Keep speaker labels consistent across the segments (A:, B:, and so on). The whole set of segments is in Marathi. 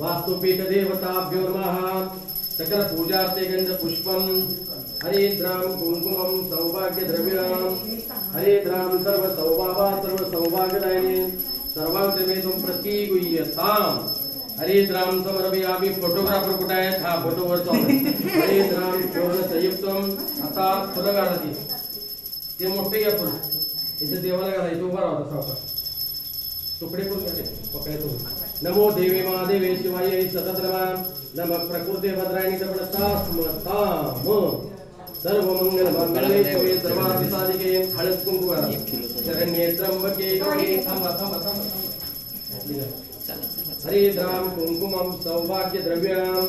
A: वास्तुपीठ देवताभ्यो नमः। सकल पूजा से गंध पुष्पम हरिद्राम कुंकुमम सौभाग्य द्रव्यम हरिद्राम सर्व सौभाग्यदायिने सर्वांगमेतुम प्रतीगुह्यताम हरिद्राम समर्पयामि। फोटोग्राफर कुठे आहे? हा फोटोवर चालू हरिद्राम पूर्ण संयुक्तम आता फुलं घालायची ते मोठे घ्या फुलं इथे देवाला घालायचं उभा राहता सावकार तुकडे करून घ्या पकडायचो। नमो देवी महादेवे शिवाय सतत नमः प्रकृते भद्रायणी तपणताम सर्व मंगल मंगले शिवे सर्वार्थ साधिके हळद कुंकू शरण्ये त्र्यंबके गौरी हरिद्राम कुंकुमम सौभाग्य द्रव्यम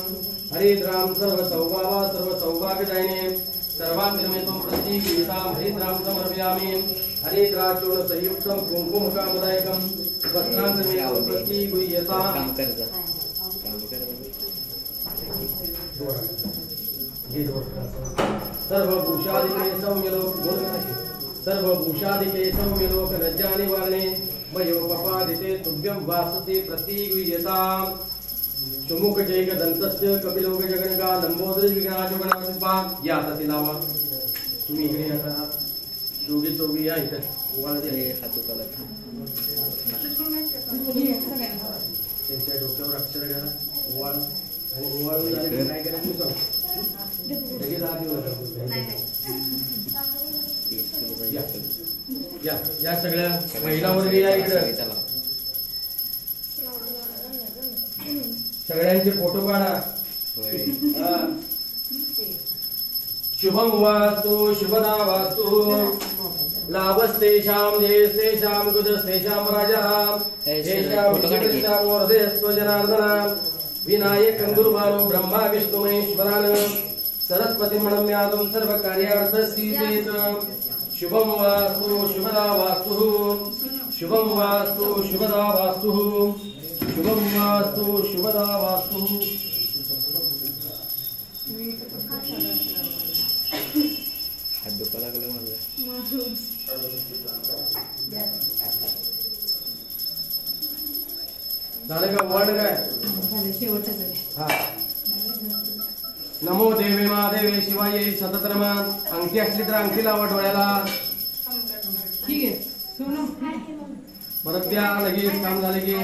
A: हरिद्राम सर्व सौभाग्यदायिने सर्वांगमेतुम प्रतीगुह्यताम हरिद्राम समर्पयामि। हरिद्राचूर्ण संयुक्तम कुंकुमकामदायकम वस्त्रांतमेतुम प्रतीगुह्यताम। सर्वभूषादिके सौम्यलोक लज्जा निवारणे मयोपपादिते तुभ्यं वासते प्रतीगुह्यताम। सुमुख जैक दंतस्य कपिलोक जगणगा लंबोदर विघ्नाचो गणारूपा या तती नावा तुम्ही इकडे आता दोघी चौघी या इथे त्यांच्या डोक्यावर अक्षर घाला ओवाळ आणि ओवाळून झाले काय करायचं मी सांगतो लगेच आधी या या सगळ्या महिला वर्ग या इकडे सगळ्यांचे फोटो काढा। शुभम वास्तु शुभदा वास्तु लाभस्तेषां जयस्तेषां गुदस्तेषां राजः तेषां वरदेस्त्व जनार्दन विनायकं गुरुवारो ब्रह्मा विष्णु महेश्वरान् सरस्वतीं नम्यातं सर्वकार्यार्थसिद्धेत। शुभम वास्तु शुभदा वास्तु शुभम वास्तु शुभदा वास्तु शुभम वास्तु शुभदा वास्तु।
B: हात दुखा लागला मला
A: झालं का वर्ड काय हा नमो देवी महादेवे शिवाय सतत रमा अंगठी असली तर अंगठी लावा डोळ्याला
C: ठीक आहे सोनू
A: परत द्या लगेच काम झाले की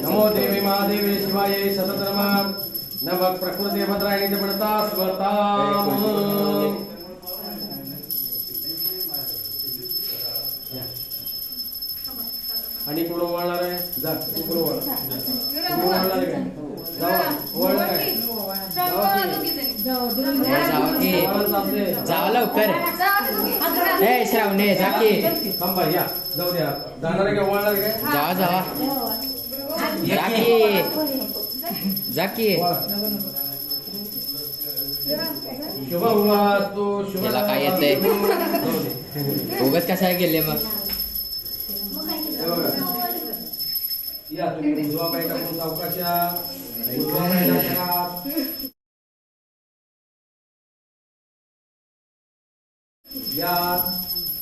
A: नमो देवी महादेवे शिवाय सतत रमा नमः प्रकृते भद्रायणी पडता स्वताम। आणि कोण वळणार आहे जा तू कोण वळणार आहे काय वळणार आहे
B: जावा लवकर ए श्रावणे जा की
A: थांबा या जाऊ द्या जाणार आहे का वळणार आहे काय
B: जावा जावा जा की जा की
A: शुभम वास्तु
B: त्याला काय येतंय उगाच कशाला गेले मग
A: या तुम्ही उजवा पाय टाकून सावकाशा उजवा पाय टाका या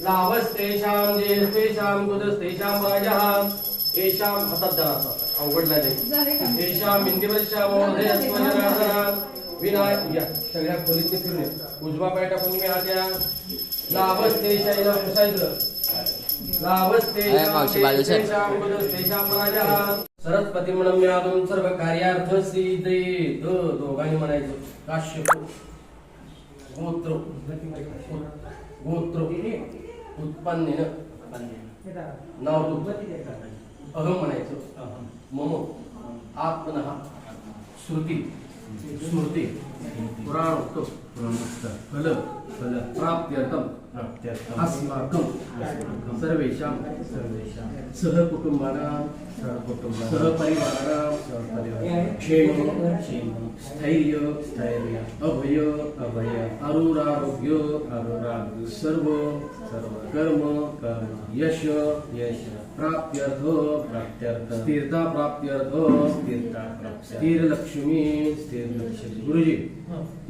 A: लाभस्तेषां जयस्तेषां गुदस्तेषां राजः येषां हातात धरा अवघड नाही येषां बिंदीवरच्या मोहदयस्त्व जनार्दन विनायक या सगळ्या खोलीत फिरणे उजवा पाय टाकून मी आत्या लाभस्तेषां पुसायचं सरस्वती नम्यातुम सर्व कार्यार्थ सिद्धे दोघांनी म्हणायचं काश्यप गोत्र गोत्र उत्पन्न नाव अहम म्हणायचं मम आत्मनः श्रुती स्मृती पुराणोक्त फल प्राप्त्यर्थम अस्माकं सर्वेषां सहकुटुंबानां सहपरिवाराणां क्षेम स्थैर्य अभय आरोग्य सर्व कर्म यश प्राप्त्यर्थ स्थिरता प्राप्त्यर्थ स्थिर लक्ष्मी गुरुजी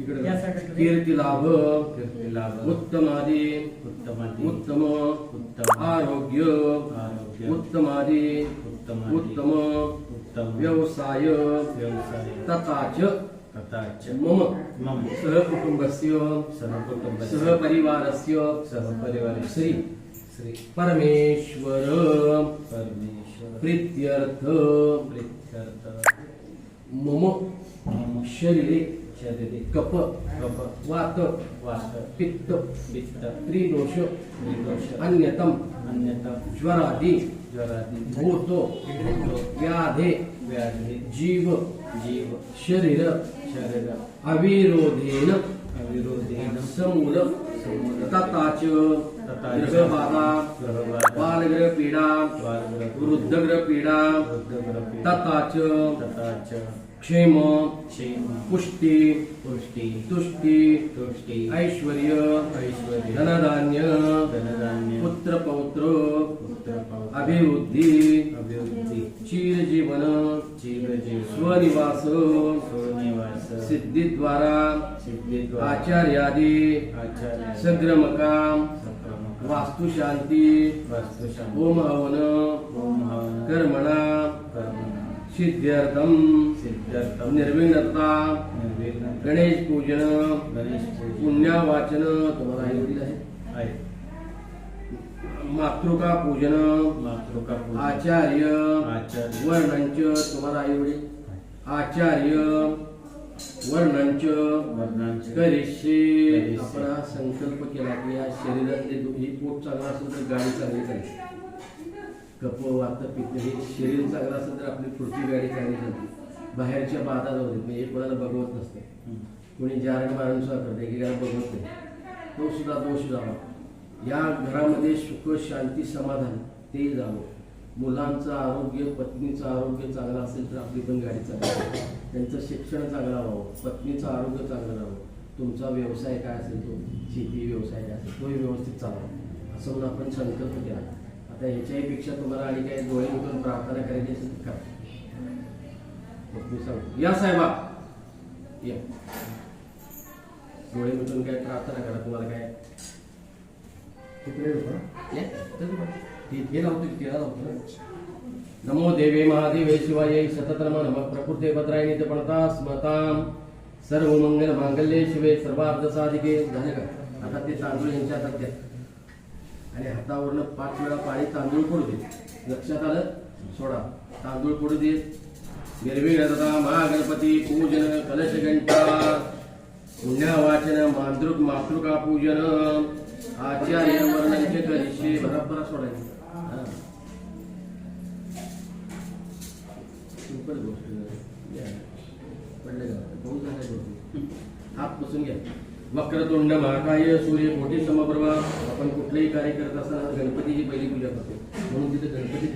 A: इकडे कीर्ती लाभ उत्तम आरोग्य उत्तमादी उत्तम व्यवसाय तथाच मम सहकुटुंबस्य सहपरिवारस्य श्री परमेश्वर प्रीत्यर्थ मम शरीरे कप वात पित्त त्रिदोष अन्यतम ज्वरादि भूत व्याधे जीव शरीर अविरोधेन समूल तथाच ग्रहबाधा बालग्रह पीडा वृद्धग्रह पीडा तथाच क्षेम पुष्टि तुष्टि ऐश्वर्य धनधान्य पुत्र पौत्र अभिवृद्धि चिरजीवन स्वनिवास सिद्धि द्वारा आचार्यादि संक्रमका वास्तु शांति ओम हवन कर्मणा सिद्ध्यर्थम निर्विघ्नता गणेश पूजन पुण्यावाचन तुम्हाला आहे मातृका पूजन आचार्य वर्णांच तुम्हाला आई वडील आचार्य वर्णांच करिष्ये आपण हा संकल्प केला की या शरीरातले ही पोट चांगला असेल तर गाडी चांगली चालते कप वात पित्त हे शरीर चांगलं असेल तर आपली पुढची गाडी चांगली चालते बाहेरच्या बाधा जाऊ देत म्हणजे कोणाला बघवत नसते कोणी जारण मारण सुद्धा करते एकेकाला बघवत नाही तो सुद्धा दोष जावा या घरामध्ये सुख शांती समाधान ते जावं मुलांचं आरोग्य पत्नीचं आरोग्य चांगलं असेल तर आपली पण गाडी चांगली त्यांचं शिक्षण चांगलं व्हावं पत्नीचं आरोग्य चांगलं राहावं तुमचा व्यवसाय काय असेल तो शेती व्यवसाय काय असेल तोही व्यवस्थित चालावा असं म्हणून आपण संकल्प केला आता ह्याच्याही पेक्षा तुम्हाला आणि काही डोळे उठून प्रार्थना करायची असेल तर करा मी सांगतो या साहेबा या डोळे उठून काय प्रार्थना करा तुम्हाला काय नमो देवे महादेवे शिवाय सतत नम प्रकृते भद्रायणी ते पणता स्मताम सर्व मंगल मांगल्ये शिवे सर्वार्थ साधिके झाले का आता ते तांदूळ यांच्या हातात द्या आणि हातावरनं 5 वेळा पाणी तांदूळ पडू दे लक्षात आलं सोडा तांदूळ पडू दे निर्विघ्नता महागणपती पूजन कलश घंटा पुण्यावाचन मातृका पूजन आचार्य वर्णांचे करिष्ये बराबर सोडायचे हात पुसून घ्या वक्रतुंड महाकाय सूर्यकोटी समप्रभ आपण कुठलेही कार्य करत असताना गणपतीची पहिली पूजा करतो म्हणून तिथे गणपती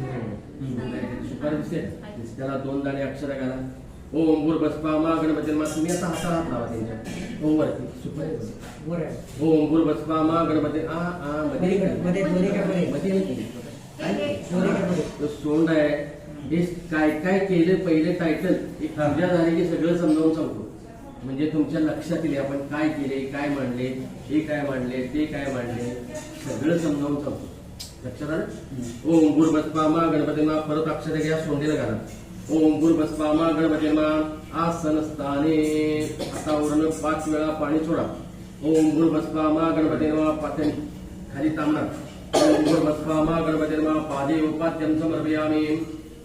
A: सुपारी दिसते त्याला 2 दाणे अक्षर घाला ओम भूर्भस्वामा गणपती तुम्ही आता हाताला हात लावा त्यांच्या ओम वरती सुपारी ओम भूर्भस्वामा गणपती सोंड आहे हे काय काय केलं पहिले टायटल एक पूजा झाली की सगळं समजावून सांगतो म्हणजे तुमच्या लक्षात येईल आपण काय केले काय मांडले हे काय मांडले ते काय मांडले सगळं समजावून सांगतो लक्षात आलं ओम भूर्भस्वामा गणपतीमा परत अक्षर घ्या सोंडीला घाला ओम भूर्भस्वामा गणपतीमा आसन स्थाने हातावरून 5 वेळा पाणी सोडा ओम भूर्भस्वामा गणपतीमा पातन खाली तांबणार ओम भूर्भस्वामा गणपतीमा पादे उपाद्यम समर्पयामि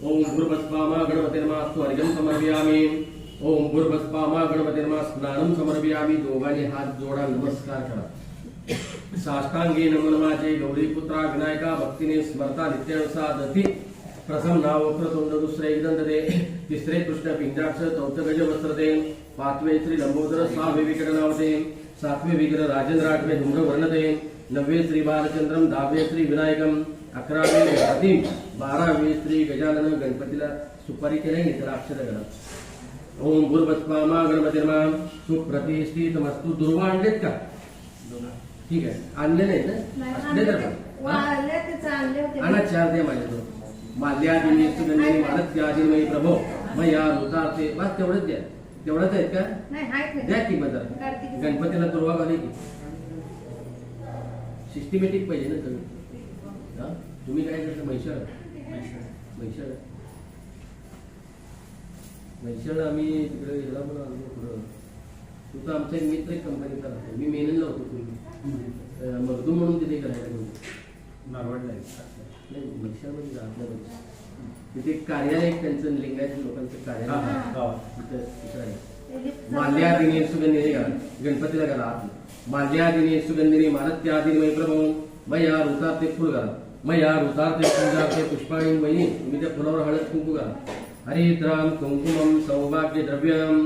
A: ओम भूर्भस्वामा गणपतीमा स्वर्गम समर्पयामि ओम भूर्भस्वामा गणपतीमा स्नानम समर्पयामि दोघांनी हात जोडा नमस्कार करा साष्टांगी नमनमाचे गौरीपुत्रा विनायका भक्तीने स्मरता नित्यनुसादती प्रथम नाव वक्रतुंड दुसरे एकदंतते तिसरे कृष्ण पिंजाक्ष चौथे गज वस्त्रते 5वे श्री लंबोदर 6वे विकट नावते 7वे विग्रह राजेंद्र 8वे धूम्र वर्णते 9वे श्री बालचंद्रम, 10वे श्री विनायकम, 11वे गणपती, 12वे श्री गजानन. गणपतीला सुपारी केली नाही त्याला अक्षर करा. ओम भूर्भस्वामा गणपतिर्मा सुप्रतिष्ठितमस्तु. दुर्वा आणलेत का? ठीक आहे, आणले नाही ना? असले तर आणा 4 द्या माझ्याजवळ. माल्यादिनी सुगंधिनी मालत्यादिमयी प्रभो मया ऋतार्थे. बस तेवढंच द्या. तेवढंच आहेत का? द्या की मग जरा. गणपतीला दुर्वा घाले की सिस्टमॅटिक पाहिजे ना सगळं. हा, तुम्ही काय करता? म्हैशाळ आम्ही तिकडे गेला पण आलो पुढं. तू तर आमचा एक मित्र एक कंपनीचा राहतो. मी मेनलला होतो पूर्वी. मगदूम म्हणून तिथे करायला नारवडला नाही, म्हैशाळमध्ये आपल्या तिथे कार्यालय एक त्यांचं लिंगायत लोकांचं कार्यालय तिथं आहे. माल्यादिनी सुगंधिनी घाला. गणपतीला घाला आत. माल्यादिनी सुगंधिनी मालत्यादिनी प्रभो मया ऋतार्थे. फुल घाला. मया ऋतार्थे पूजार्थे पुष्पाणी मयी. तुम्ही त्या फुलावर हळद कुंकू घाला. हरिद्राम कुंकुमम सौभाग्य द्रव्यम.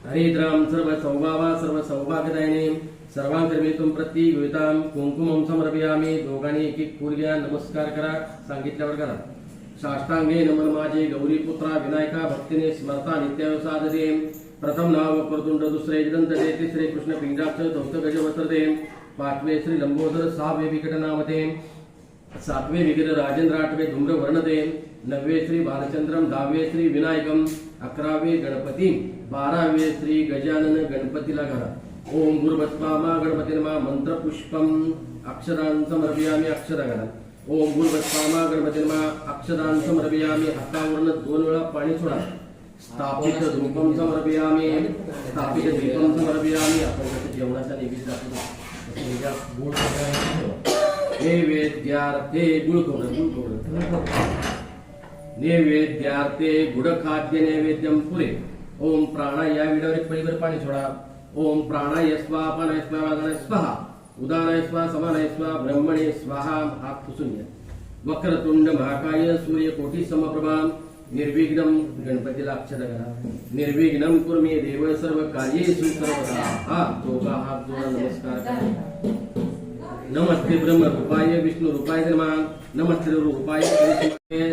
A: हरिद्राम सर्व सौभावा सर्व सौभाग्यदायिनी. सर्वांकर्मेतुम प्रतिगृहीताम कुंकुमम समर्पयामी. दोघांनी एक एक फूल घ्या. नमस्कार करा. सांगितल्यावर करा. साष्टांगे नमन माझे गौरी पुत्रा विनायका भक्तीने स्मरता नित्य साधते. प्रथम नाव वक्रतुंड, दुसरे दंत, तिसरे कृष्ण पिंडाक्ष, चौथ गजवस्त्रते, 5वे श्री लंबोदर, 6वे विकटनामते, 7वे विग्रह राजेंद्र, 8वे धूम्र वर्णते, 9वे श्री बालचंद्रम, 10वे श्री विनायकम, 11वे गणपती, 12वे श्री गजानन. गणपतीला घाला. ओम भूर्भस्वामा गणपतिर्मा मंत्र पुष्पम अक्षरां समर्पयामी. अक्षर घाला. ओम भूर्भस्वामा गणपतिर्मा अक्षरां समर्पयामी. हातावरून 2 वेळा पाणी सोडा. स्थापित धूपम समर्पयामी. स्थापित दीपम समर्पयामी. आपण कसं जेवणाचा नैवेद्य दाखवतो गुळ नैवेद्यार्थे गुळ खोबरं. नैवेद्यार्थे गुड खाद्य नैवेद्यम पुरे. ओम प्राणा. या विडावर एक पळीवर पाणी सोडा. ओम प्राणाय स्वाहा, अपानाय स्वाहा, व्यानाय स्वाहा, उदानाय स्वाहा, समानाय स्वाहा, ब्रह्मणे स्वाहा. हात पुसून घ्या. वक्रतुंड महाकाय सूर्यकोटी समप्रभा निर्विघ्नम. गणपतीला अक्षर करा. निर्विघ्नम कुर्मे देव सर्व कार्येषु सर्वदा. हा दोघा हात जोडा. नमस्कार करा. नमस्ते ब्रह्म रूपाय विष्णु रूपाय नमः. नमस्ते रूपाय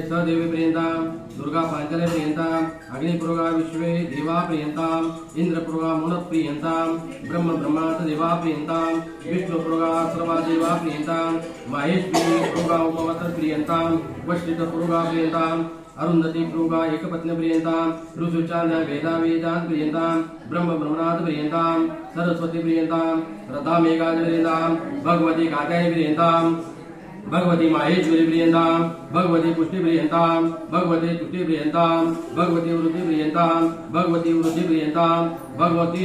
A: सदेवी प्रियंताम. दुर्गा पांचले प्रियंताम. अग्निपुरोगा विश्वे देवा प्रियंताम. इंद्रपुरोगा मुन प्रियंताम. ब्रह्म ब्रह्मात देवा प्रियंताम. विष्णुपुरोगा सर्वा देवा प्रियंताम. माहेश्वरी पुरोगा उमावत प्रियंताम. वश्रित पुरोगा प्रियंताम. अरुंधती प्रोगा एकपत्न प्रियंताम. ऋषुचांद्र वेदा वेदांत प्रियंताम. ब्रह्म ब्रह्मनाथ प्रियंताम. सरस्वती प्रियंताम. रथा मेघाज प्रियंताम. भगवती कात्यायनी प्रियंताम. भगवती माहेश्वरी प्रियंताम. भगवती पुष्टि प्रियंताम. भगवती तुष्टि प्रियंताम. भगवती वृद्धि प्रियंताम. भगवती वृद्धि प्रियंताम. भगवती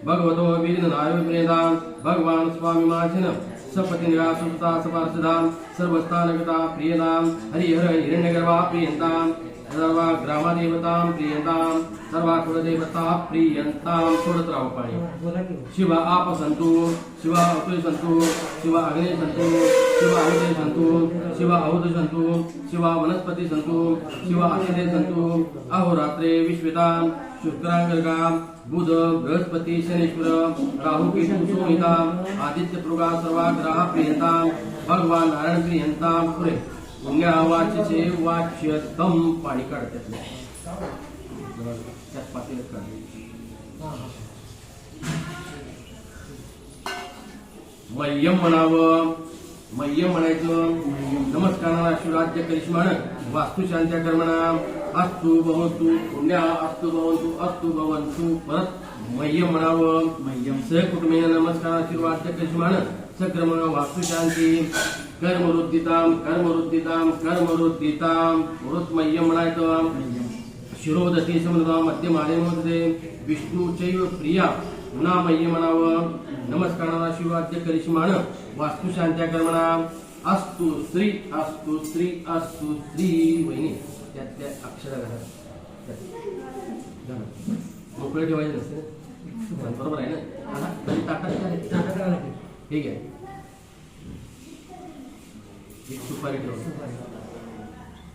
A: भगवतो विघ्ननाय प्रियंताम. भगवान स्वामी माचिन सपति निवासुता सपार्षदाम. सर्वस्थानगता प्रियताम. हरिहर हिरण्यगर्भा प्रियंताम. सर्वा ग्रामदेवतां प्रियंताम. सर्वा कुलदेवता प्रियंताम. सोडत राहू पाणी. शिवा आप संतु. शिवा अतुल संतु. शिवा अग्नि संतु. शिवा आहुते संतु. शिवा आहुत संतु. शिवा वनस्पती संतु. शिवा अतिथे संतु. अहोरात्रे विश्वेताम. शुक्रांगर्गाम. बुध बृहस्पती शनीश्वर राहु केतु सोमिता. आदित्य प्रोगा सर्वा ग्रह प्रियंताम. भगवान नारायण प्रियंताम. पुरे पुण्यावाच्यचे वाच्यतम. पाणी काढतात त्यात पातेलं काढ. मह्यम म्हणावं. मह्यम म्हणायचं. नमस्काराला शिवराज्य करिष्मान वास्तुशांत्या कर्मणा अस्तु भवन्तु. पुण्या अस्तु भवन्तु. अस्तु भवन्तु. परत मह्यम म्हणावं. मह्यम सहकुटुंबेन नमस्कार शिवराज्य करिष्मान सक्रम वास्तुशांती. कर्मवृद्धिताम कर्मवृद्धिताम कर्मवृद्धिताम. वृत्त मह्यम म्हणायचं. शिरोदती समृद्धा मध्यमाने मध्ये विष्णूचैव प्रिया. पुन्हा मह्यम म्हणावं. नमस्काराला शिवराज्य करिष्मान वास्तुशांत्या कर्मणा अस्तु श्री. अस्तु श्री. अस्तु श्री. वहिनी त्यात त्या अक्षरा घाला. मोकळे ठेवायचे नसते. बरोबर आहे ना? ठीक आहे. एक सुपारी ठेवा.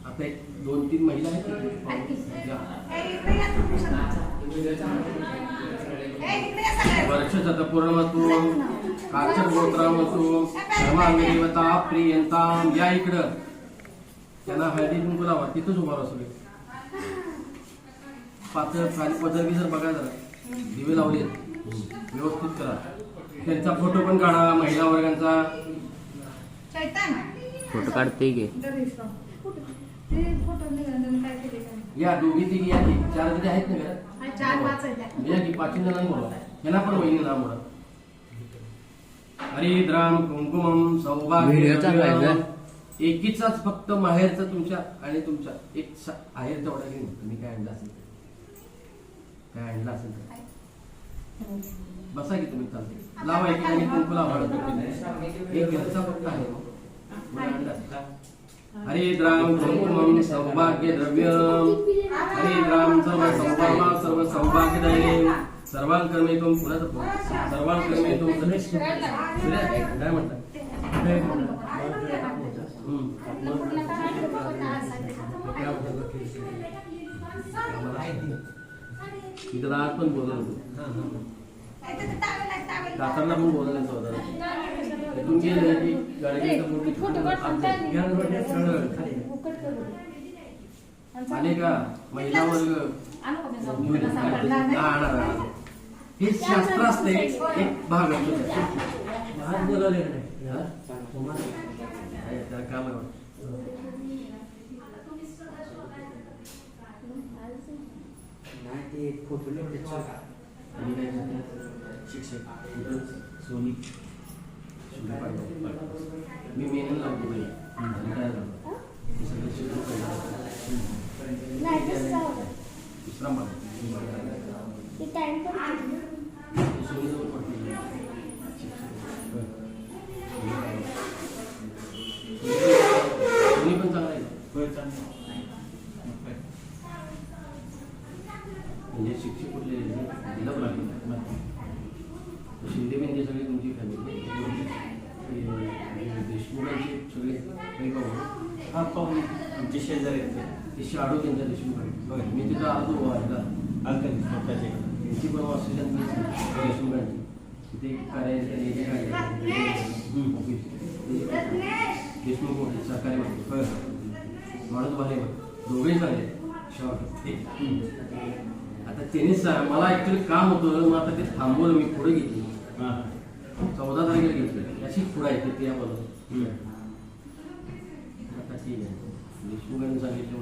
A: आता एक 2-3 महिला आहेत. वर्षशतपूर्णमतु काचगोत्रामतु धर्मांगदेवता प्रियंताम. या इकडं त्यांना हळदी कुंकू लावा. तिथंच उभा राहा सगळे. पातळ खाली पदर जर बघा जरा दिवे लावले व्यवस्थित करा. त्यांचा फोटो पण काढा महिला वर्गांचा.
B: फोटो काढते की
A: या दोघी तिघी या की 4 जणी आहेत ना घरात. या की 5 जणांना बोला. यांना पण वहिनी नाम बोला. हरिद्राम कुंकुमम
B: व्हिडिओ चालू आहे
A: सौभाग्य.
B: का?
A: एकीचाच फक्त माहेरचा तुमच्या आणि तुमच्या एक आहेर तेवढा घेऊन तुम्ही काय आणलं असेल काय आणलं असेल तर बसा की तुम्ही. चालते लावा एकीने कुंकू लावा. एक घरचा फक्त आहे. हरिद्राम कुंकुमम सौभाग्य द्रव्यम. हरिद्राम सर्व सौभामा सर्व सौभाग्यदायिनी. सर्वान कर्मेतुम पुन्हा सर्वान कर्मेतुम काय म्हणतात तिथं आज पण बोलत होतो. दातांना पण बोलत इथून गेलं की आले का महिला वर्ग हे शास्त्र असते. एक भाग असतो त्याला काम आहे. शिक्षक सोनी मी मेहनत लावतो दुसरा मान सोनी पण चांगला आहे. म्हणजे शिक्षक कुठले दिलं लागले शिंदे बिंदे सगळे तुमची फॅमिली देशमुखांची सगळे काही पाहू.
D: हा पाहून आमचे शेजारी
A: ते शाडू त्यांच्या देशमुखांची. मी तिथं आलो व्हायला त्यांची पण ऑस्ट्रेलियन देशमुखांची तिथे कार्यालय देशमुख सरकारी माणूस भाले दोघेही चांगले शॉर्ट. आता त्यांनीच मला ऍक्च्युली काम होतं. मग आता ते थांबवलं. मी पुढे घेतली 14 तारखेला घेतली. अशी पुढे आहे ते बोलत. आता ठीक आहे देशमुखांनी सांगितलं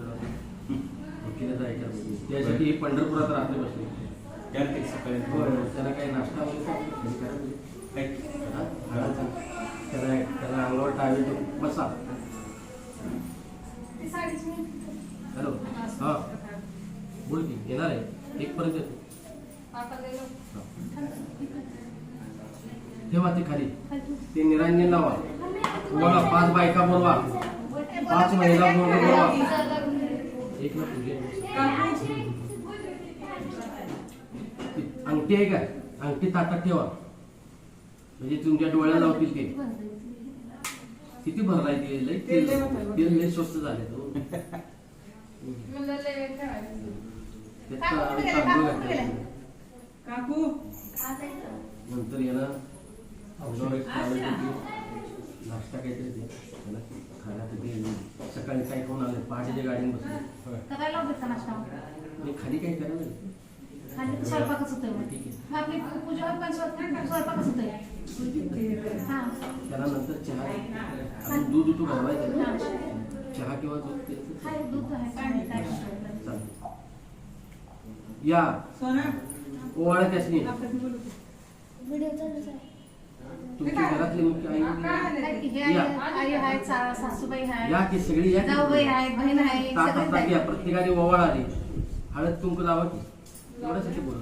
A: वकिलाचा ऐका त्यासाठी पंढरपुरात रात्री बसले. त्याला काही नाश्ता वगैरे त्याला अंगावर टावेल बसा. हॅलो हा बोल की येणार आहे. 1 पर्यंत येतो. ठेवा ते खाली. ते निरांजन लावा. तुम्हाला 5 बायका बोलवा. 5 महिला बोलवा. एक ना पूजे अंगठी आहे काय अंगठी ताटात ठेवा. म्हणजे तुमच्या डोळ्याला लावतील ते. किती भरलाय ते लई तेल लई स्वस्त झाले तो.
C: काकू
A: नंतर याला नाश्ता काहीतरी दे. खायला सकाळी काय खाऊन आले. पहाटेच्या गाडीने बसले. मी खाली काही करायला
E: स्वयंपाकच होतोय. आपली पूजा पण स्वयंपाकच होतोय.
A: त्याला नंतर चहा आणि दूध तू बनवायचं. चहा किंवा दूध चालतं. या ओवाळा त्यासनी तुमच्या घरातले मुख्य
E: आई सासूबाई
A: या की सगळी या
E: जाऊबाई आहेत बहीण आहे
A: प्रत्येकाने ओवाळा आली. हळद कुंकू लावा की एवढ्यासाठी बोलू.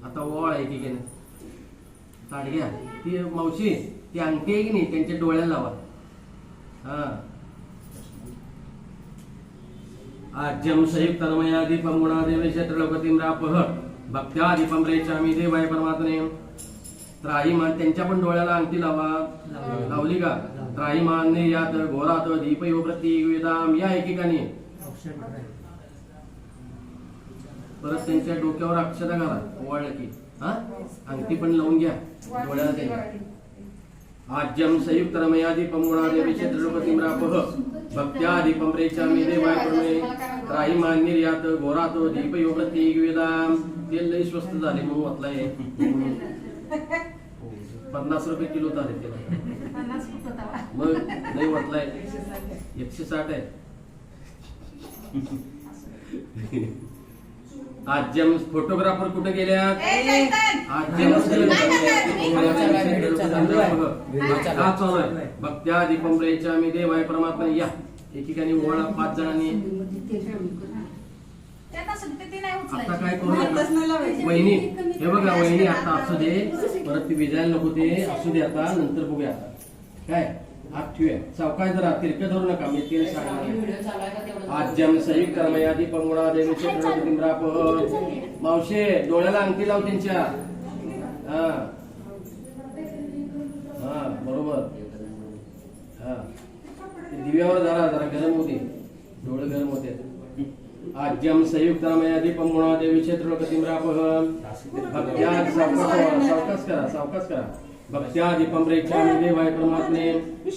A: आता ओवाळा आहे की ताट घ्या. ती मावशी ती अंगठी आहे की नाही त्यांच्या डोळ्याला लावा. हा आज्यम संयुक्त तन्मया दीपम गुणादेवेश त्रिलोकतीम रापह भक्त्या दीपम रेचामी देवाय परमात्मने. त्राईमान त्यांच्या पण डोळ्याला अंगठी लावा. लावली का? त्राईमान यात घोरात दीपयो प्रतीक वेदाम. या एकेकाने परत त्यांच्या डोक्यावर अक्षता घाला ओवाळलं की हा अंगठी पण लावून घ्या डोळ्याला त्यांच्या आज्यम संयुक्त रमयादीपम गुणादेवी क्षेत्रपती रापह भक्त्यादीपम रेचामी देवाय प्रमे राही मान्यर्यात घोरातो दीप योगती वेदाम तेल लई स्वस्त झाले म्हणून वाटलाय 50 रुपये किलो झाले त्याला
E: 50 रुपये तवा.
A: मग लई वाटलाय 160 आहे आज्यम फोटोग्राफर कुठे गेल्यात आज्यम हा चालू आहे भक्त्या दीपम रेचामी देवाय परमात्मा या एकेकाने ओळा 5 जणांनी
E: त्यात असं ते नाही
A: आता
E: उचलायचं.
A: काय करू वहिनी हे बघा वहिनी आता असू दे परत ती विजायला नको ते असू दे आता नंतर बघूया आता काय हात ठेवूया सावकाश जरा तिरकं धरू नका मी तिने सांगणार आज्यम संयुक्त कर्मयादी पंगुणा देवी क्षेत्रपतीराप मावशे डोळ्याला अंगठी लाव त्यांच्या हा हा बरोबर हा दिव्यावर जरा जरा गरम होते डोळे गरम होते आज्यम संयुक्त रमयादी पंगुणा देवी क्षेत्रपतीराप भक्त्या सावकाश करा भक्त्या दीपम रेचामी देवाय परमात्मे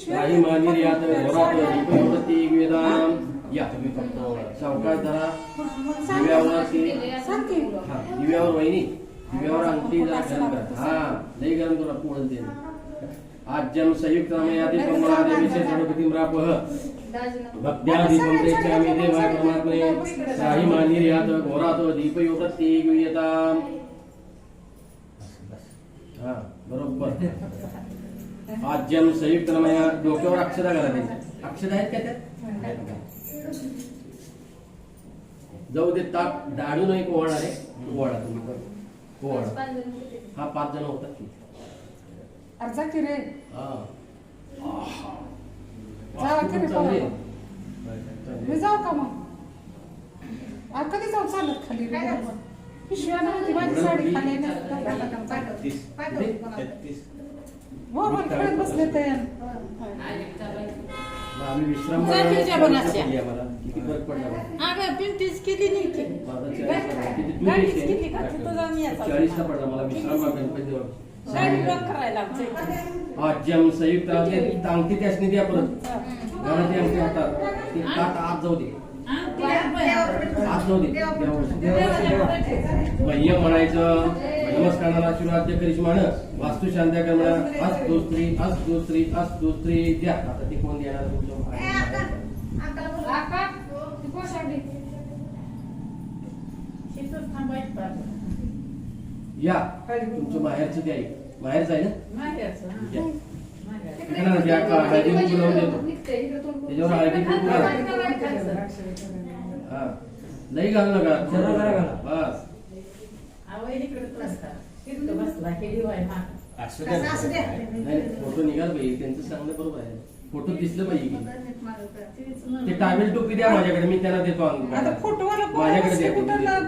A: राही मान्यर्यात घोरात दीपयोगती वेदाम या तुम्ही फक्त सावकाश धरा दिव्यावर वहिनी दिव्यावर अंगठी जरा गरम करा हा लई गरम करा पोळण दे आज्यम संयुक्त रमयादी पंगुणा देवी क्षेत्रपतीराप भक्त्या दीपम रेचामी देवाय परमात्मे राही मान्यर्यात घोरात दीपयोगती वेदाम हा बरोबर आज्यम संयुक्त रमया डोक्यावर अक्षरा घाला त्यांच्या अक्षर आहेत का त्यात जाऊ दे ताप दाडून एक ओवाळा रे ओवाळा तुम्ही ओवाळा हा 5 जण होतात की
C: अर्जा की रे
A: हा
C: जावा की रे
A: चांगली आहे.
C: मी जाऊ का मग आज कधी जाऊ चालत खाली रे पिशव्या नव्हती माझी साडी खाली हो पण खेळत बसले ते
A: आम्ही विश्राम
F: जा तुझ्या बनाच्या.
A: केली आम्हाला किती फरक पडला बघा.
F: अगं पिंटीच केली नाही की
A: माझा 40 किती दूर
F: गाडीच
A: आहे?
F: केली का तिथं जाऊन यायचं
A: 40 ला पडला मला विश्राम गणपती देवा
F: गाडी लॉक करायला आमच्या इथे.
A: आज्यम संयुक्त अंगठी त्यासनी द्या परत घराची अंगठी हातात ती ताट आत जाऊ दे
F: हा, ती आपण-
A: आत जाऊ दे मह्यम म्हणायचं नमस्काराला आशीर्वाद करिश्मान वास्तू शांत्या म्हणा अस्तु स्त्री द्या आता ती कोण देणार
E: आका, ती कोण साडी?
F: तिथंच थांबायचं.
A: या तुमचं बाहेरचं द्या बाहेरच आहे ना
F: मागायचं, हा.
A: द्या.
F: मागायचं.
A: तिकडे द्या का हळदी कुंकू लावून देतो
E: निघते, इकडे तोंड-
A: त्याच्यावर हळदी कुंकू घाला. हा लई घालू नका बस
F: आवय इकडे बसला. तिथं बसला, हे दिवाय माग.
D: असं
E: कसं असू द्या.
A: नाही फोटो निघाल पाहिजे त्यांचं सांगणं बरोबर आहे फोटो दिसलं पाहिजे की
E: नीट मागं कर.
A: ते टावेल टोपी द्या माझ्याकडे मी त्यांना देतो
C: आता फोटो वाला
A: माझ्याकडे द्या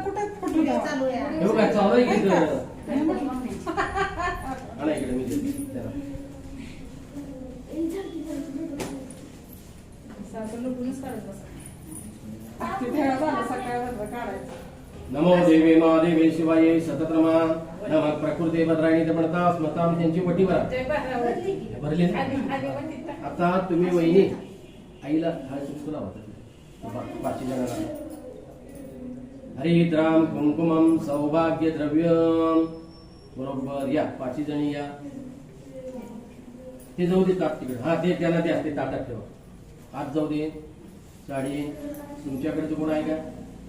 C: कुठं फोटो द्यावा
E: चालू आहे.
A: हो काय चालू आहे की आणा इकडे मी देतो त्याला.
C: सासू लुटूनच काढत बसा. ते भेळा झाला सकाळी काढायचं
A: नमो देवी महादेवी शिवाय सतत्रमा नम प्रकृती भद्रायणी म्हणता स्मताम त्यांची वटी भरा
F: ते बघावं.
A: भरली ना?
F: आधी म्हणते तर.
A: आता तुम्ही वहिनी आईला हळद कुंकू लावा 5 जणांना हरिद्राम कुंकुमम सौभाग्य द्रव्यम बरोबर या 5 जणी या ते जाऊ दे ताट तिकडे हा ते त्यांना द्या ते ताटात ठेवा आत जाऊ दे साडी तुमच्याकडे कोण आहे का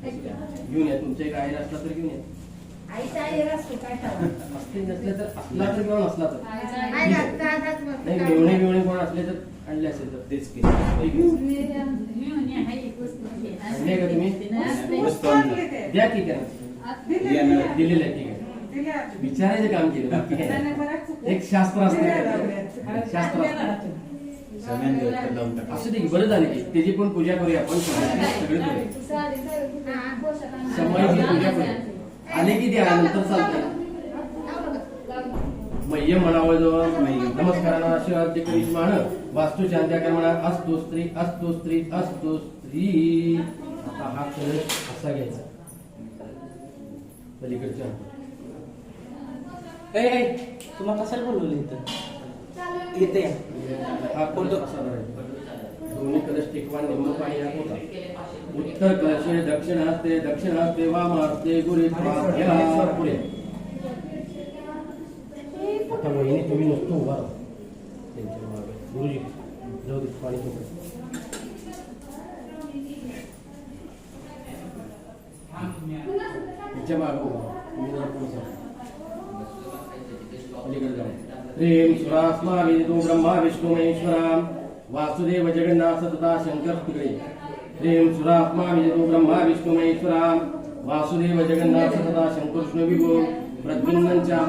A: घेऊन या तुमच्या एक आहे असला तर घेऊन या
E: आईचा आई रस काय खावा?
A: असते नसले तर असला तर किंवा नसला तर
E: आई दात मग
A: नाही मिळवणे मिळवणे कोण असले तर आणले असेल तर
D: तेच की
A: ठीक आहे.
F: घेऊन या, हाय एक वस्तू घे.
A: आणले का तुम्ही
F: असते.
D: वस्तू आणली.
A: द्या की त्यांना
D: यानं
A: दिलेलं आहे ठीक आहे विचारायचं काम केलं बाकी काय नाही. एक शास्त्र असतं शास्त्र असतं
D: सगळ्यांनी डोक्यात लावून टाका.
A: असं ठीक बरं झालं की त्याची पण पूजा करूया आपण सगळे करूया
E: हा, पोशाख आणून.
A: समाईची पूजा करूया आले की द्या नंतर चालतं मह्य म्हणावं जवळ नमस्काराला आशीर्वाद करिश्मान वास्तू शांत्या कर म्हणा अस्तु स्त्री आता हा कलश असा घ्यायचा पलीकडच्या
G: तुम्हाला कशाला बोलवलं इथं येते
A: हा कोणता कसा दोन्ही कलश टेकवा निम्न पाणी यात होता उत्तर कलशे दक्षिणास्ते वामास्ते गुरुत पुढे आता वहिनी तुम्ही नुसतं उभा राहा त्यांच्या मागे गुरुजी जाऊ दे पाणी सोबत तिच्या मागे उभा तुम्ही जरा पुढे जा. पलीकडे जाऊ. ह्रीं सुरास्मा विदो ब्रह्मा विष्णु महेश्वरा वासुदेव जगन्नाथ तथा शंकर तिकडे ह्रीं सुरात्मा विदो ब्रह्मा विष्णु महेश्वरा वासुदेव जगन्नाथ तथा शंकर विभो प्रद्युम्नंच्या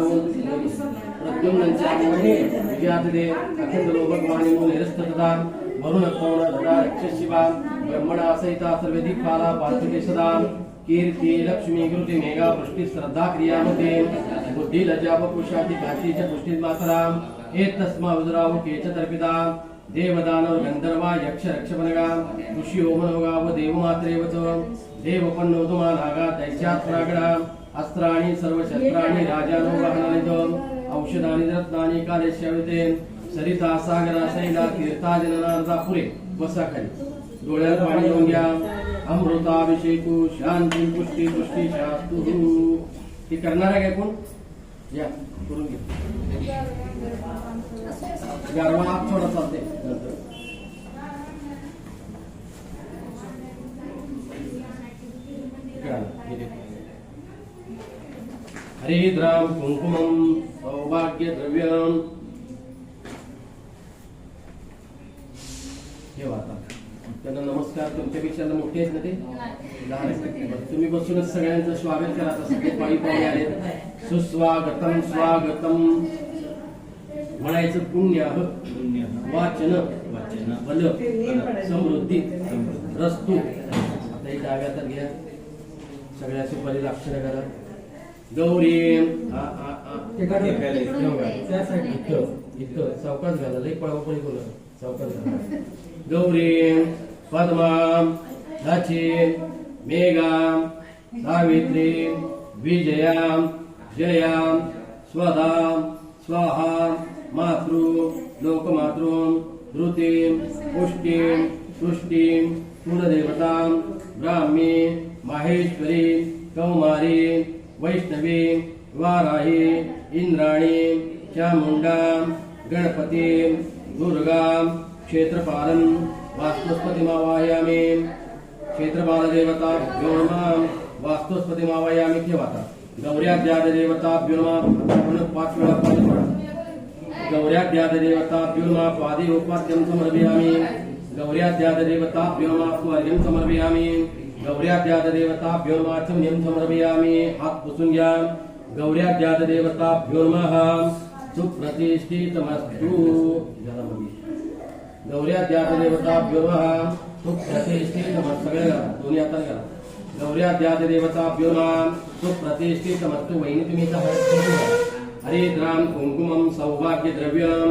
A: विजयातदे अखंड लोकमानिनो निरस्ततदा वरुण पौण धरा रक्षशिवा ब्रह्मणा सहिता सर्वदिक्पाला पार्थिवे सदा कीर्ती लक्ष्मी कृती मेघा पुष्टी श्रद्धा क्रियामध्ये बुद्धी लज्जा पुषाती घातीच्या पुष्टीत मातराम एतस्मा उजराव केच तर्पिता देवदानव गंधर्वा यक्ष रक्षपनगा ऋषी ओमनोगा व देवमात्रेवच देवपन्नोदमा नागा दैत्यात्रागडा अस्त्राणि सर्व शस्त्राणि राजानो वाहनानित औषधानि रत्नानि कालेश्याविते सरिता सागरा सैला तीर्था जननार्दा पुरे बसाखाली डोळ्यात पाणी येऊन घ्या अमृताभिषेकू शांती पुष्टी पुष्टी शास्तु ती करणार आहे का कोण या करून घ्या गारवा आप थोडा चालते हरिद्राम कुंकुमम सौभाग्य द्रव्यम हे वाता त्यांना नमस्कार तुमच्यापेक्षा मोठे आहेत ना ते लहान आहेत तुम्ही बसूनच सगळ्यांचं स्वागत करा सगळे पायी पायी आले सुस्वागतम स्वागतम म्हणायचं पुण्य वाचन बल समृद्धी रस्तू आता ही डाव्या तर घ्या सगळ्याची परिलाक्षण करा गौरी इथं चौकात घाला लई पळापळी बोला चौकात घाला गौरी पद्मा लक्ष्मी मेघा सावित्री विजया जया स्वधा स्वाहा मातृ लोकमातृ धृतीं पुष्टिं तुष्टिं कुलदेवतां ब्राह्मी माहेश्वरी कौमारी वैष्णवी वाराही इंद्राणी चामुंडा गणपती दुर्गा क्षेत्रपालं वास्तुस्पतिमावाहयामि क्षेत्रपालदेवताभ्यो नमः वास्तुस्पतिमावाहयामि ठेवाता गौर्याद्यादेवताभ्यो नमः 5 वेळा पाणी सोडा गौर्याद्यादेवताभ्यो नमः पादयोपाद्यं समर्पयामि गौर्याद्यादेवताभ्यो नमः स्वर्गं समर्पयामि गौर्याद्यादेवताभ्यो नमः अर्घ्यं समर्पयामि हात पुसून घ्या गौर्याद्यादेवताभ्यो नमः सुप्रतिष्ठितमस्तु गौर्याद्यादेवताभ्यो नमः सुप्रतिष्ठितमस्तु सगळ्या दोन्ही हाताने करा गौर्याद्यादेवताभ्यो नमः सुप्रतिष्ठितमस्तु वहिनी तुम्ही हरिद्राम कुंकुमं सौभाग्य द्रव्यम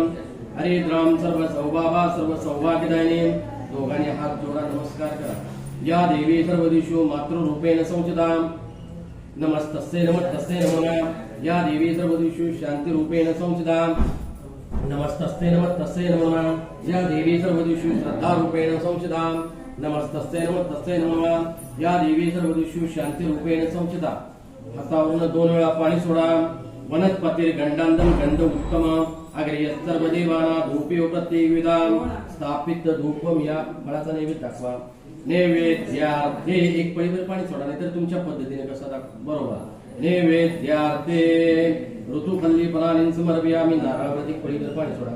A: हरिद्राम सर्व सौभावा सर्व सौभाग्यदायिनी दोघांनी हात जोडा नमस्कार करा या देवी सर्व दिशो मातृरूपेण संचिता नमस्तस्यै नमस्तस्यै नमो नमः या देवी सर्व दिशो शांती रूपेण संचिता नमस्तस्यै नमस्तस्यै नमो नमः या देवी सर्व दिशो श्रद्धा रूपेण संचिता नमस्तस्यै नमस्तस्यै नमो नमः या देवी सर्व दिशो शांती रूपेण संचिता हातावरून 2 वेळा पाणी सोडा वनस्पती गंडांदम गंध उत्तम अग्रिय सर्व देवाना धूपयो प्रत्येकविधाम स्थापित धूपम या फळाचा नैवेद्य दाखवा नैवेद्यार्थे एक पळीवर पाणी सोडा नाहीतर तुमच्या पद्धतीने कसा दाखवा बरोबर नैवेद्यार्थे ऋतुफल्ली फलानि समर्पयामि नारळावरती पळीवर पाणी सोडा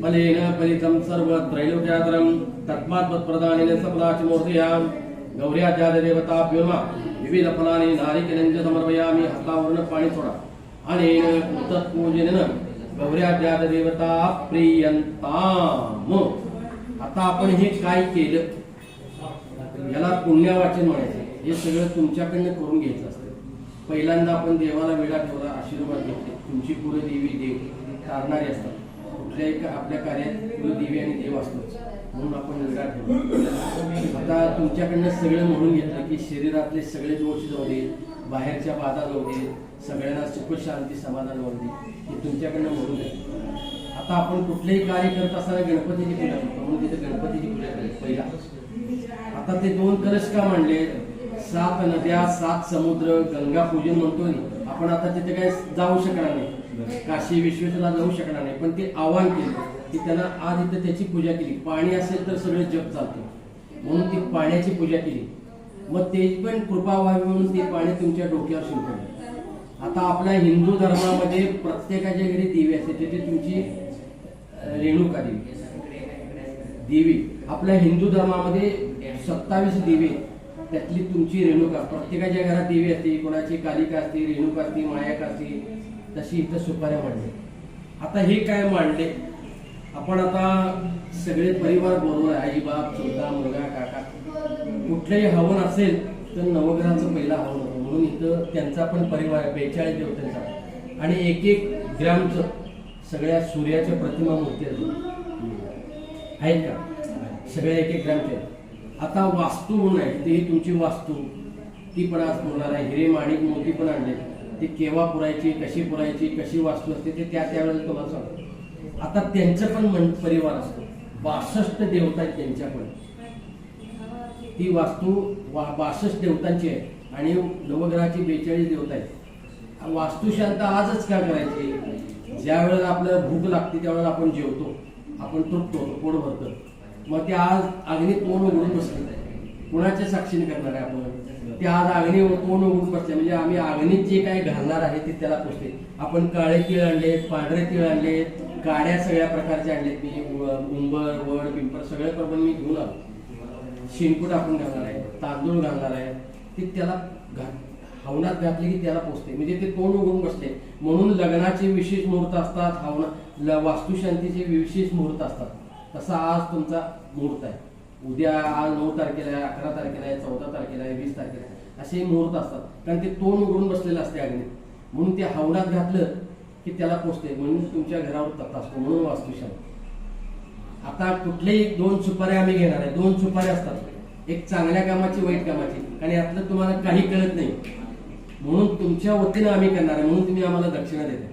A: फलेन फलितं सर्व त्रैलोक्यातरं तस्मात् प्रदानेन सफलाच मूर्तया गौर्याद्यादेवताभ्यो नमः विविध फलानि नारिकेलं समर्पयामि हस्तावरून पाणी सोडा अनेन तत्पूजनेन गौर्याद्यादेवता प्रियंताम आता आपण हे काय केलं याला पुण्यवाचन म्हणायचं हे सगळं तुमच्याकडनं करून घ्यायचं असतं पहिल्यांदा आपण देवाला वेळा ठेवला आशीर्वाद घेतले तुमची कुलदेवी देव तारणारी असतात कुठल्याही आपल्या कार्यात कुलदेवी आणि देव असतोच म्हणून आपण निगा ठेवू. आता तुमच्याकडनं सगळं म्हणून घेतलं की शरीरातले सगळे दोष जाऊ दे, बाहेरच्या बाधा जाऊ दे, सगळ्यांना सुख शांती समाधान जाऊ दे, हे तुमच्याकडनं म्हणून घ्या. आता आपण कुठलेही कार्य करत असताना गणपतीची पूजा करतो, म्हणून तिथे गणपतीची पूजा करायची पहिला. आता ते 2 कलश का मांडले? 7 नद्या, 7 समुद्र, गंगा पूजन म्हणतोय आपण. आता तिथे काही जाऊ शकणार नाही, काशी विश्वेश्वरला जाऊ शकणार नाही, पण ते आव्हान केलं की त्यांना आज इथं त्याची पूजा केली. पाणी असेल तर सगळं जग चालतं, म्हणून ती पाण्याची पूजा केली. मग ते पण कृपा व्हावी म्हणून ते पाणी तुमच्या डोक्यावर शिंपडलं. आता आपल्या हिंदू धर्मामध्ये प्रत्येकाच्या घरी देवी असते, तिथे तुमची रेणुका देवी. आपल्या हिंदू धर्मामध्ये 27 देवी, त्यातली तुमची रेणुका. प्रत्येकाच्या घरात देवी असते, कोणाची कालिका असते, रेणुका असते, मायाका असते. तशी इथं सुपाऱ्या मांडले. आता हे काय मांडले आपण? आता सगळे परिवार बरोबर आहे, आई बाप, चौथा मुलगा, काका. कुठलंही हवन असेल तर नवग्रहाचं पहिला हवन होतं, म्हणून इथं त्यांचा पण परिवार 42 देवतांचा आणि 1-1 ग्रामचं सगळ्या सूर्याच्या प्रतिमा मूर्ती आहेत का? सगळ्या 1-1 ग्रामच्या. आता वास्तू म्हणून आहे, ती तुमची वास्तू ती पण आज पुरणार आहे. हिरे माणिक मोती पण आणले, ती केव्हा पुरायची, कशी पुरायची, कशी वास्तू असते ते त्यावेळेला तुम्हाला सांगतो. आता त्यांचं पण परिवार असतो, 62 देवता आहेत त्यांच्या पण. ती वास्तू 62 देवतांची आहे आणि नवग्रहाची 42 देवता आहेत. वास्तुशांत आजच का करायची? ज्या वेळेला आपल्याला भूक लागते त्यावेळेला आपण जेवतो, आपण तृप्त होतो, पोट भरतो. मग ते आज अग्नी तोंड उघडून बसले, कुणाच्या साक्षीने करणार आहे आपण? ते आज अग्नी तोंड उघडून बसले म्हणजे आम्ही अग्नीत जे काय घालणार आहे ते त्याला पोचते. आपण काळे तीळ आणलेत, पांढरे तीळ आणलेत, काड्या सगळ्या प्रकारच्या आणलेत. मी उंबर, वड, पिंपर सगळे प्रमाण मी घेऊन आलो. शेणकूट आपण घालणार आहे, तांदूळ घालणार आहे, ते त्याला हवनात घातले की त्याला पोचते. म्हणजे ते तोंड उघडून बसले. म्हणून लग्नाचे विशेष मुहूर्त असतात, वास्तुशांतीचे विशेष मुहूर्त असतात. तसा आज तुमचा मुहूर्त आहे. उद्या आज 9 तारखेला आहे, 11 तारखेला आहे, 14 तारखेला आहे, 20 तारखेला आहे, असे मुहूर्त असतात. कारण ते तोंड उघडून बसलेलं असते अग्नीत, म्हणून ते हवनात घातलं की त्याला पोचते. म्हणून तुमच्या घरावर तथा असतो, म्हणून वास्तुशांती. आता कुठलेही 2 सुपाऱ्या आम्ही घेणार आहे. 2 सुपाऱ्या असतात, एक चांगल्या कामाची, वाईट कामाची. आणि यातलं तुम्हाला काही कळत नाही, म्हणून तुमच्या वतीनं आम्ही करणार आहे. म्हणून तुम्ही आम्हाला दक्षिणा देता.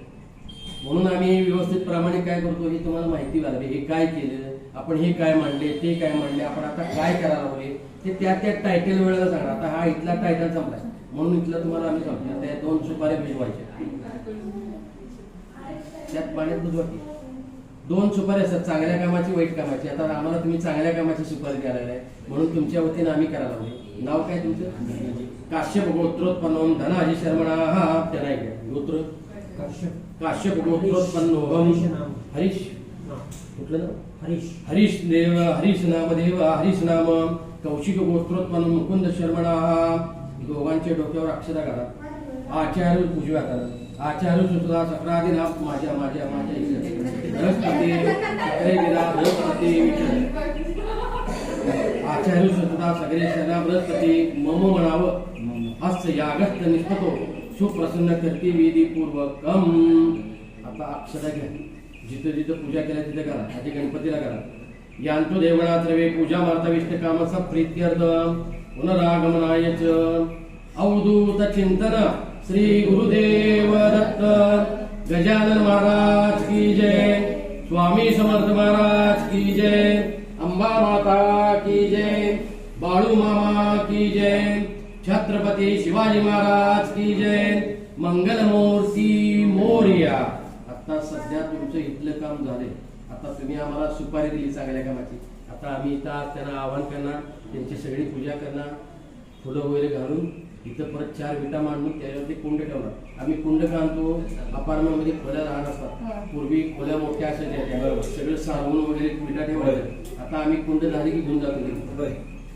A: म्हणून आम्ही व्यवस्थित प्रमाणे काय करतो हे तुम्हाला माहिती व्हावी. हे काय केलं आपण, हे काय मांडले, ते काय मांडले, आपण आता काय करायला हवे ते त्या टायटल वेळेला सांगणार. आता हा इथला टायटल संपलाय म्हणून इथला तुम्हाला आम्ही सांगतो. त्या 2 सुपाऱ्या भिजवायच्या, त्यात पाण्यात बुजवायची. 2 सुपारी असतात, चांगल्या कामाची, वाईट कामाची. आता आम्हाला तुम्ही चांगल्या कामाची सुपारी द्यायला आहे, म्हणून तुमच्या वतीनं आम्ही करायला हवे. नाव काय तुमचं? काश्यप गोत्रोत्पन्नोहम धनाजी शर्मणा. हा त्यांना गोत्र काश्यप गोत्रोत्पन्नोहम हरीश. कुठलं नाव? हरीश देव, हरीश नाम देव, हरीश नाम कौशिक गोत्रोत्पन्न मुकुंद शर्मणा. दोघांच्या डोक्यावर अक्षरा घाला. आचार्य उजव्या हाताला, आचार्य सुद्धा सक्रादी नाम माझ्या माझ्या माझ्या बृहस्पती सगळे विरा बृहस्पती आचार्य सुद्धा सगळे शरणा बृहस्पती मम म्हणावं. अस्य यागस्त निष्पतो सुप्रसन्न करते विधी पूर्वकम. आता अक्षरा घ्या, जिथं जिथं पूजा केल्या तिथे करा. आधी गणपतीला करा. यांतो देवळात रवे पूजा मार्तविष्ट कामसा प्रीत्यर्थ पुनरागमनायच. अवधूत चिंतन श्री गुरुदेव दत्त. गजानन महाराज की जय. स्वामी समर्थ महाराज की जय. अंबा माता की जय. बाळू मामा की जय. छत्रपती शिवाजी महाराज की जय. मंगलमूर्ती मोरया. आता सध्या तुमचं इथलं काम झालंय. आता तुम्ही आम्हाला सुपारी दिली चांगल्या कामाची. आता आम्ही इथं त्यांना आवाहन करणार, त्यांची सगळी पूजा करणार, फुलं वगैरे घालून इथं परत 4 विटा मांडून त्याच्यावरती कुंड ठेवणार. आम्ही कुंड का आणतो? अपार्टमेंटमध्ये खोल्या लहान असतात, पूर्वी खोल्या मोठ्या असायच्या, सगळं सारवून वगैरे विटा ठेवायचं. आता आम्ही कुंड झाली की घेऊन जातो.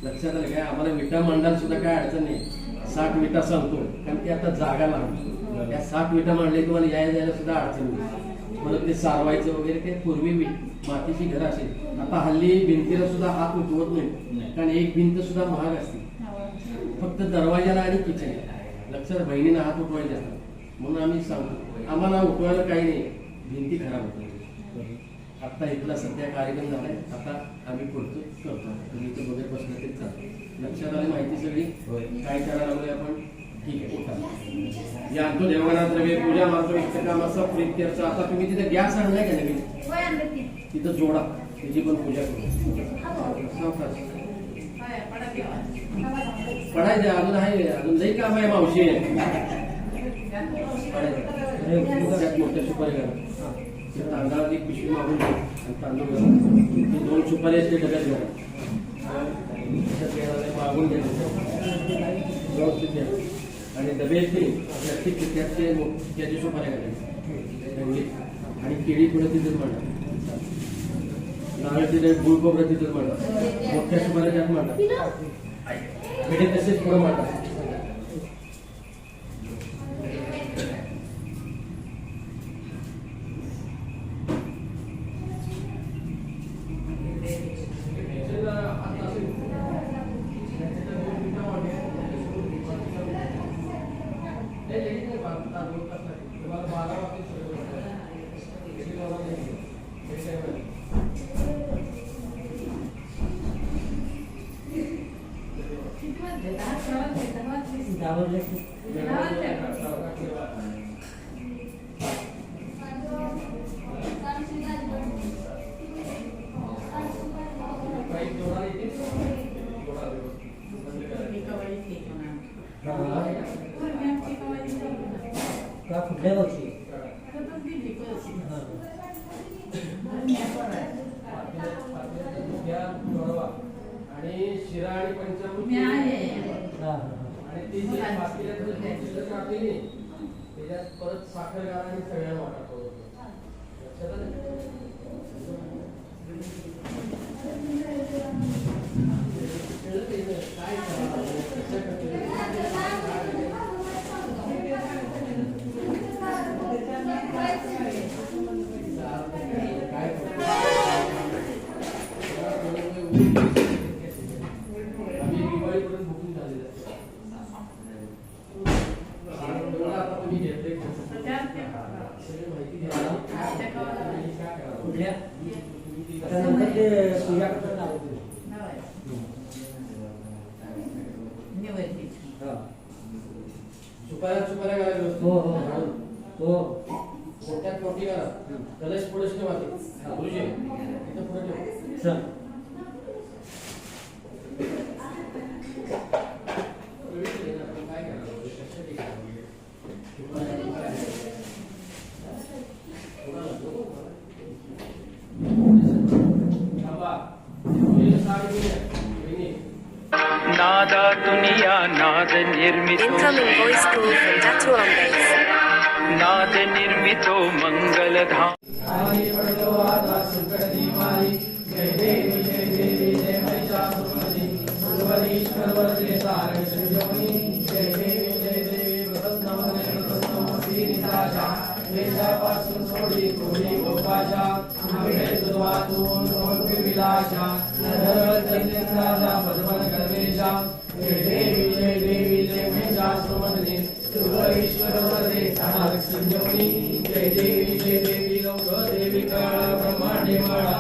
A: लक्षात आलं काय? आम्हाला विटा मांडायला सुद्धा काय अडचण नाही. 60 विटा सांगतो, कारण की आता जागा लागतो. त्या 60 विटा मांडले तुम्हाला यायला जायला सुद्धा अडचण नाही. परत ते सारवायचं वगैरे ते पूर्वी मातीची घरं असेल. आता हल्ली भिंतीला सुद्धा हात उठवत नाही, कारण एक भिंत सुद्धा महाग असते. फक्त दरवाजाला आणि किचन. लक्षात, बहिणीला हात उठवायचे असतात. म्हणून आम्ही सांगतो आम्हाला उठवायला काही नाही, भिंती खराब होतात. आता इथला सध्या कार्यक्रम झालाय, आता आम्ही करतो तुम्ही इथं बघत बसलं तरी चालतं. लक्षात आली माहिती सगळी? काय करायला लागलोय आपण? ठीक आहे, उठा. या आणतो देवगणात द्रव्ये पूजा मारतो इष्टकामाचा प्रीत्यर्थ. आता तुम्ही तिथे गॅस आणलाय का नवीन?
E: वय आणलं की.
A: तिथं जोडा, त्याची पण पूजा करू. सावकाश. पडायचे अजून आहे, अजून लई काम आहे मावशी. त्यात मोठ्या सुपारी घाला. त्या तांदळात एक पिशवी मागून घ्या आणि तांदूळ घाला. 2 सुपारी असते डब्यात घाला. मागून घ्या व्यवस्थित घ्या. आणि डबे त्याची सुपाऱ्या घालायची. आणि केळी थोडं तिथेच मांडा. नारळ तिथे गुळ खोबरं तिथेच मांडा. मोठ्या सुपाऱ्या त्यात मांडा. पेढे तसेच थोडं मांडा.
G: कुठल्या वर्षी
A: आणि शिरा आणि पंचामृत आणि ती जी पातेल्यात शिल्लक राहते त्याच्यात परत साखर घाला आणि सगळ्या वाटा. लक्षात आलं? काय दिवाळीपर्यंत बुकिंग झालेलं सुपाऱ्या घालायला मोठ्यात मोठी घाला. कलश पुढे ठेवा. गुरुजी इथं पुढे ठेवा.
H: नादा दुनिया नाद निर्मितो
I: Incoming voice call from Datu on bass.
H: नाद निर्मितो मंगलधाम.
A: जय देवी जय देवी लोक देवी काळ ब्रह्मांडे माळा.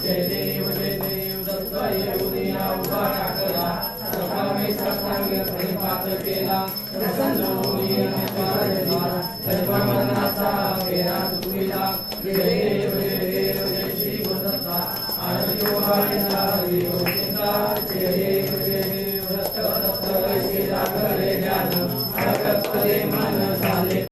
A: जय देव दत्त येऊनिया उभा टाकला सकाळी साष्टांग प्रणिपात केला प्रसन्न होई पारला सर्वमनाचा फेरा तुला जय देव जय श्री गुरुदत्ता आरती वाहिला